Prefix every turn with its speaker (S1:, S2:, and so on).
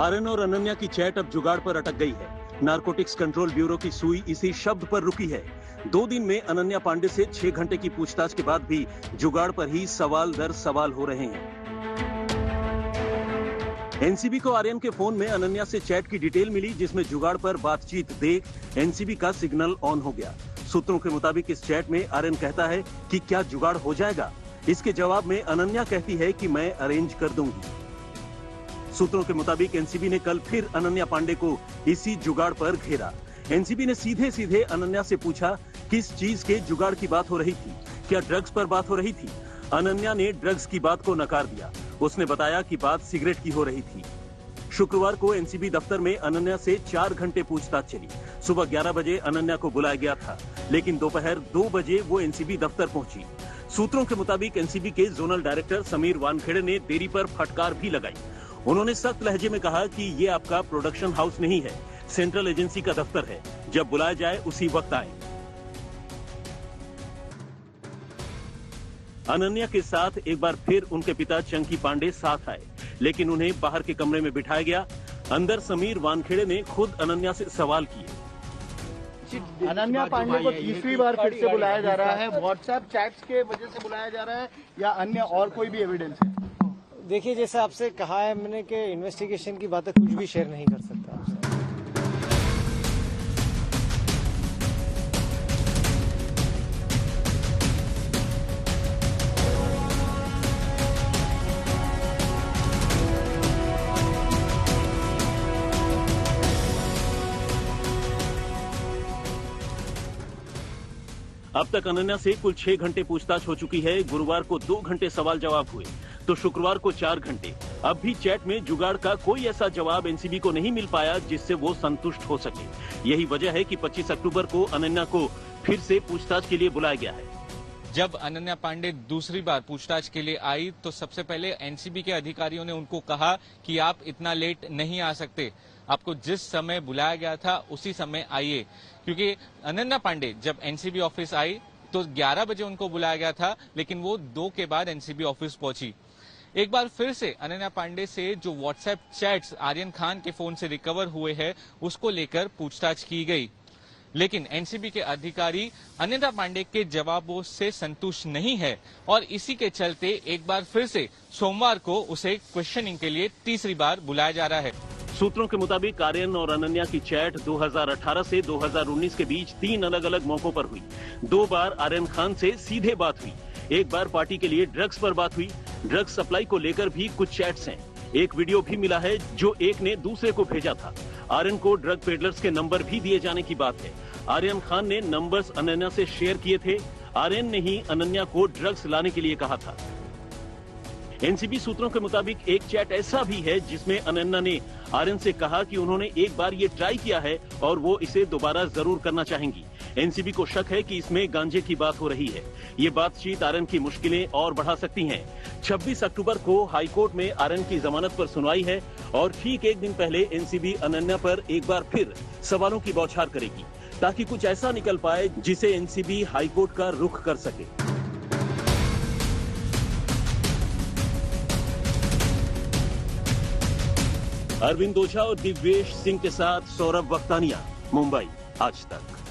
S1: आर्यन और अनन्या की चैट अब जुगाड़ पर अटक गई है। नारकोटिक्स कंट्रोल ब्यूरो की सुई इसी शब्द पर रुकी है। 2 दिन में अनन्या पांडे से 6 घंटे की पूछताछ के बाद भी जुगाड़ पर ही सवाल दर सवाल हो रहे हैं। एनसीबी को आर्यन के फोन में अनन्या से चैट की डिटेल मिली, जिसमें जुगाड़ पर बातचीत देख एनसीबी का सिग्नल ऑन हो गया। सूत्रों के मुताबिक इस चैट में आर्यन कहता है कि क्या जुगाड़ हो जाएगा। इसके जवाब में अनन्या कहती है कि मैं अरेंज कर दूंगी। सूत्रों के मुताबिक एनसीबी ने कल फिर अनन्या पांडे को इसी जुगाड़ पर घेरा। एनसीबी ने सीधे सीधे अनन्या से पूछा किस चीज के जुगाड़ की बात हो रही थी, क्या ड्रग्स पर बात हो रही थी। अनन्या ने ड्रग्स की बात को नकार दिया। उसने बताया कि बात सिगरेट की हो रही थी। शुक्रवार को एनसीबी दफ्तर में अनन्या से 4 घंटे पूछताछ चली। सुबह 11 बजे अनन्या को बुलाया गया था, लेकिन दोपहर 2 बजे वो एनसीबी दफ्तर पहुंची। सूत्रों के मुताबिक एनसीबी के जोनल डायरेक्टर समीर वानखेड़े ने देरी पर फटकार भी लगाई। उन्होंने सख्त लहजे में कहा कि ये आपका प्रोडक्शन हाउस नहीं है, सेंट्रल एजेंसी का दफ्तर है। जब बुलाया जाए उसी वक्त आए। अनन्या के साथ एक बार फिर उनके पिता चंकी पांडे साथ आए, लेकिन उन्हें बाहर के कमरे में बिठाया गया। अंदर समीर वानखेड़े ने खुद अनन्या से सवाल किए।
S2: अनन्या पांडे को तीसरी बार फिर से बुलाया जा रहा है। व्हाट्सएप चैट्स के वजह से बुलाया जा रहा है या अन्य और कोई भी एविडेंस है?
S3: देखिए, जैसे आपसे कहा है मैंने कि इन्वेस्टिगेशन की बातें कुछ भी शेयर नहीं कर सकता आपसे।
S1: अब तक अनन्या से कुल 6 घंटे पूछताछ हो चुकी है। गुरुवार को 2 घंटे सवाल जवाब हुए तो शुक्रवार को 4 घंटे। अब भी चैट में जुगाड़ का कोई ऐसा जवाब एनसीबी को नहीं मिल पाया जिससे वो संतुष्ट हो सके। यही वजह है कि 25 अक्टूबर को अनन्या को फिर से पूछताछ के लिए बुलाया गया है।
S4: जब अनन्या पांडे दूसरी बार पूछताछ के लिए आई तो सबसे पहले एनसीबी के अधिकारियों ने उनको कहा कि आप इतना लेट नहीं आ सकते, आपको जिस समय बुलाया गया था उसी समय आइए। क्योंकि अनन्या पांडे जब एनसीबी ऑफिस आई तो 11 बजे उनको बुलाया गया था, लेकिन वो 2 के बाद एनसीबी ऑफिस पहुंची। एक बार फिर से अनन्या पांडे से जो व्हाट्सएप चैट्स आर्यन खान के फोन से रिकवर हुए हैं उसको लेकर पूछताछ की गई, लेकिन एनसीबी के अधिकारी अनन्या पांडे के जवाबों से संतुष्ट नहीं है और इसी के चलते एक बार फिर से सोमवार को उसे क्वेश्चनिंग के लिए तीसरी बार बुलाया जा रहा है।
S1: सूत्रों के मुताबिक आर्यन और अनन्या की चैट 2018 से 2019 के बीच 3 अलग अलग मौकों पर हुई। 2 बार आर्यन खान से सीधे बात हुई, एक बार पार्टी के लिए ड्रग्स पर बात हुई। ड्रग्स सप्लाई को लेकर भी कुछ चैट्स हैं। एक वीडियो भी मिला है जो एक ने दूसरे को भेजा था। आर्यन को ड्रग पेडलर्स के नंबर भी दिए जाने की बात है। आर्यन खान ने नंबर्स अनन्या से शेयर किए थे। आर्यन ने ही अनन्या को ड्रग्स लाने के लिए कहा था। एनसीबी सूत्रों के मुताबिक एक चैट ऐसा भी है जिसमें अनन्या ने आर्यन से कहा कि उन्होंने एक बार ये ट्राई किया है और वो इसे दोबारा जरूर करना चाहेंगी। एनसीबी को शक है कि इसमें गांजे की बात हो रही है। ये बातचीत आर्यन की मुश्किलें और बढ़ा सकती हैं। 26 अक्टूबर को हाईकोर्ट में आर्यन की जमानत पर सुनवाई है और ठीक एक दिन पहले एनसीबी अनन्या पर एक बार फिर सवालों की बौछार करेगी, ताकि कुछ ऐसा निकल पाए जिसे एनसीबी हाईकोर्ट का रुख कर सके। अरविंद ओझा और दिव्येश सिंह के साथ सौरभ वक्तानिया, मुंबई आज तक।